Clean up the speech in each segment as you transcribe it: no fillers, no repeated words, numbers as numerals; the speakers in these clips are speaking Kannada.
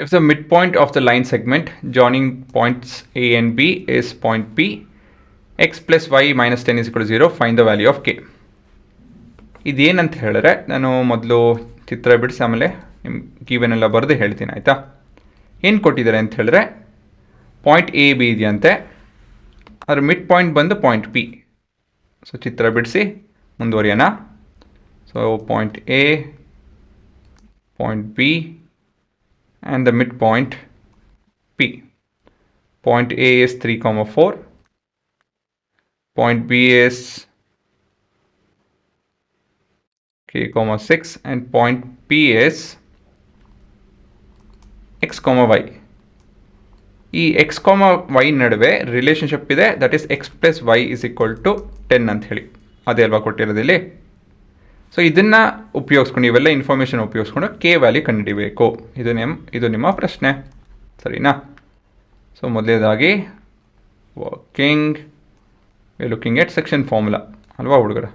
If the midpoint of the line segment joining points A and B is point P, x plus y minus 10 is equal to 0, find the value of k. ಇದೇನಂತ ಹೇಳಿದ್ರೆ ನಾನು ಮೊದಲು ಚಿತ್ರ ಬಿಡಿಸಿ ಆಮೇಲೆ ನಿಮ್ಮ ಗಿವನ್ ಎಲ್ಲ ಬರೆದು ಹೇಳ್ತೀನಿ ಆಯಿತಾ. ಏನು ಕೊಟ್ಟಿದ್ದಾರೆ ಅಂತ ಹೇಳಿದ್ರೆ ಪಾಯಿಂಟ್ ಎ ಬಿ ಇದೆಯಂತೆ, ಅದರ ಮಿಡ್ ಪಾಯಿಂಟ್ ಬಂದು ಪಾಯಿಂಟ್ ಪಿ. ಸೊ ಚಿತ್ರ ಬಿಡಿಸಿ ಮುಂದುವರಿಯೋಣ. So point A, point B and the midpoint P. Point A is 3, 4. Point B is k, 6 and point P is x, y. ಈ x, y ನಡುವೆ ರಿಲೇಷನ್ಶಿಪ್ ಇದೆ, that is x plus y is equal to 10 ಅಂತ ಹೇಳಿ. ಅದೇ ಅಲ್ವಾ ಕೊಟ್ಟಿರೋದಿಲ್ಲಿ. ಸೊ ಇದನ್ನು ಉಪಯೋಗಿಸ್ಕೊಂಡು, ಇವೆಲ್ಲ ಇನ್ಫಾರ್ಮೇಷನ್ ಉಪಯೋಗಿಸ್ಕೊಂಡು ಕೆ ವ್ಯಾಲ್ಯೂ ಕಂಡುಹಿಡಿಬೇಕು. ಇದು ನಿಮ್ಮ ಪ್ರಶ್ನೆ, ಸರಿನಾ? ಸೊ ಮೊದಲನೇದಾಗಿ ಲುಕಿಂಗ್ ಎಟ್ ಸೆಕ್ಷನ್ ಫಾರ್ಮುಲಾ ಅಲ್ವಾ ಹುಡುಗರ.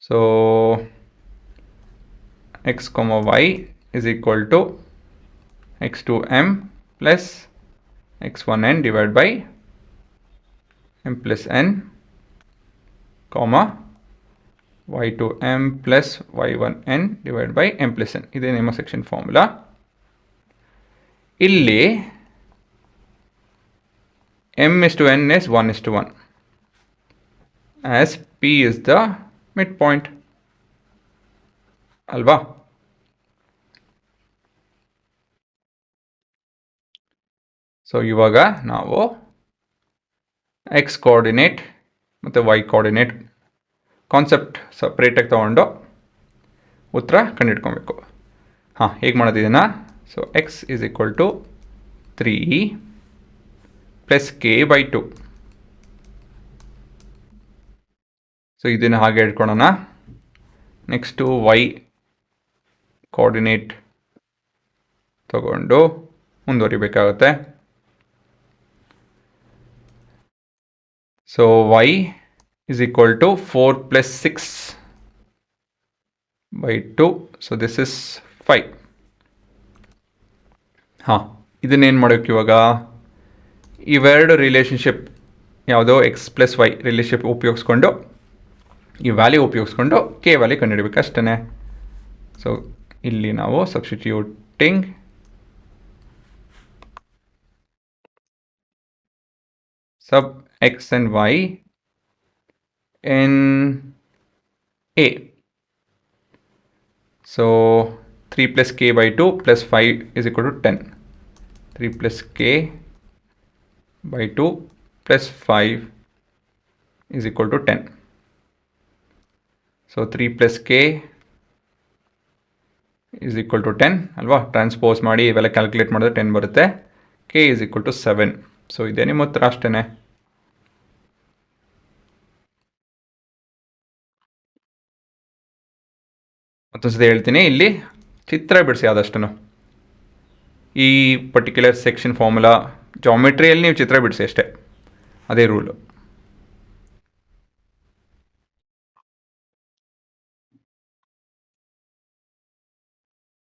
So x y is equal to x2m plus x1n divide by m plus n comma y2m plus y1n divided by m plus n. ಇದೇ ನಿಮ್ಮ ಸೆಕ್ಷನ್ ಫಾರ್ಮುಲಾ. ಇಲ್ಲಿ m is to n is 1 is to 1 as p is the midpoint ಅಲ್ವಾ. ಸೊ ಇವಾಗ ನಾವು x ಕೋಆರ್ಡಿನೇಟ್ ಮತ್ತು y ಕೋಆರ್ಡಿನೇಟ್ ಕಾನ್ಸೆಪ್ಟ್ ಸಪ್ರೇಟಾಗಿ ತೊಗೊಂಡು ಉತ್ತರ ಕಂಡುಹಿಡ್ಕೊಬೇಕು. ಹೇಗೆ ಮಾಡೋದಿದೆಯಾ? So x is equal to 3 plus k by 2. So ಇದನ್ನು ಹಾಗೆ ಇಟ್ಕೊಳ್ಳೋಣ. ನೆಕ್ಸ್ಟು y ಕೋಆರ್ಡಿನೇಟ್ ತಗೊಂಡು ಮುಂದುವರಿಬೇಕಾಗುತ್ತೆ. So y is equal to 4 plus 6 by 2. So this is 5. ಇದನ್ನೇನು ಮಾಡೋಕ್ಕೆ ಇವಾಗ ಇವೆರಡು ರಿಲೇಷನ್ಶಿಪ್ ಯಾವುದೋ ಎಕ್ಸ್ ಪ್ಲಸ್ ವೈ ರಿಲೇಷನ್ಶಿಪ್ ಉಪಯೋಗಿಸ್ಕೊಂಡು ಈ ವ್ಯಾಲ್ಯೂ ಉಪಯೋಗಿಸ್ಕೊಂಡು ಕೆ ವ್ಯಾಲ್ಯೂ ಕಂಡುಹಿಡಬೇಕು ಅಷ್ಟೇ. ಸೊ ಇಲ್ಲಿ ನಾವು substituting sub x and y in A. So 3 plus k by 2 plus 5 is equal to 10. 3 plus k by 2 plus 5 is equal to 10. So 3 plus k is equal to 10 ಅಲ್ವಾ. ಟ್ರಾನ್ಸ್ಪೋಸ್ ಮಾಡಿ ಇವೆಲ್ಲ ಕ್ಯಾಲ್ಕುಲೇಟ್ ಮಾಡಿದ್ರೆ 10 ಬರುತ್ತೆ. k is equal to 7. So ಇದೇ ನಿಮ್ಮ ಉತ್ತರ ಅಷ್ಟೇ. ಮತ್ತೊಂದ್ಸತಿ ಹೇಳ್ತೀನಿ, ಇಲ್ಲಿ ಚಿತ್ರ ಬಿಡಿಸಿ ಆದಷ್ಟು. ಈ ಪರ್ಟಿಕ್ಯುಲರ್ ಸೆಕ್ಷನ್ ಫಾರ್ಮುಲಾ ಜಾಮೆಟ್ರಿಯಲ್ಲಿ ನೀವು ಚಿತ್ರ ಬಿಡಿಸಿ ಅಷ್ಟೇ, ಅದೇ ರೂಲು.